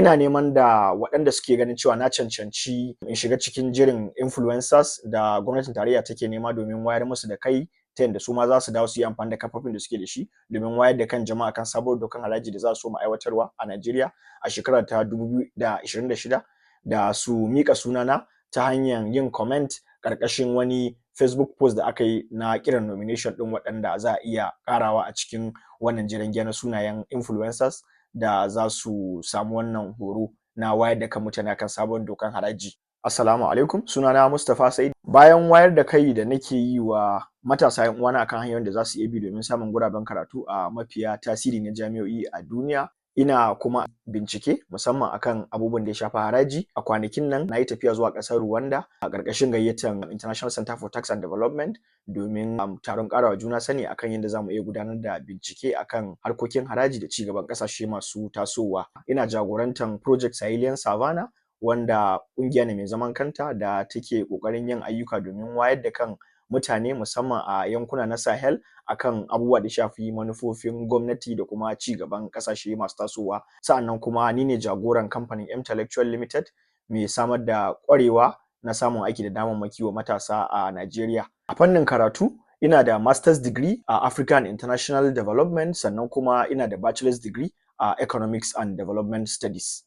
Ina neman da waɗanda suke ganin cewa na cancanci in shiga cikin jerin influencers da gwamnatin tarayya take nema domin wayar musu da kai ta yanda su ma za su dawo su yi amfani da kafofin da suke da shi domin wayar da kan jama'a kan sabuwar dokar haraji da za su soma aiwatarwa a Najeriya a shekara ta 2026 da su miƙa sunana ta hanyar yin comment ƙarƙashin wani Facebook post da aka yi na kiran nomination ɗin waɗanda za a iya ƙarawa a cikin wannan jeren na sunayen influencers da za su samu wannan horo na wayar da kan mutane akan sabon dokan haraji. Assalamu alaikum, sunana Mustapha Said. Bayan wayar da kai da nake yi wa matasa 'yan uwana akan hanyoyin da za su iya bi domin samun guraben karatu a mafiya tasiri na jami'o'i a duniya, ina kuma bincike musamman akan abubuwan da ya shafi haraji. A kwanakin nan na yi tafiya zuwa ƙasar Rwanda a ƙarƙashin gayyatar International Center for Tax and Development domin taron ƙarawa juna sani akan yadda za mu iya gudanar da bincike akan harkokin haraji da cigaban ƙasashe masu tasowa. Ina jagorantar Project Sahelian Savannah wanda ƙungiya ne mai zaman kanta da take ƙoƙarin yin ayyuka domin wayar da kan mutane musamman a yankuna na Sahel akan abubuwa da shafi manufofin gwamnati da kuma cigaban ƙasashe masu tasowa. Sa'annan kuma ni ne jagoran kamfanin Intellectual Limited mai samar da ƙwarewa na samun aiki da damammaki wa matasa a Najeriya. A fannin karatu ina da Masters degree a African International Development sannan kuma ina da Bachelor's degree a Economics and Development Studies.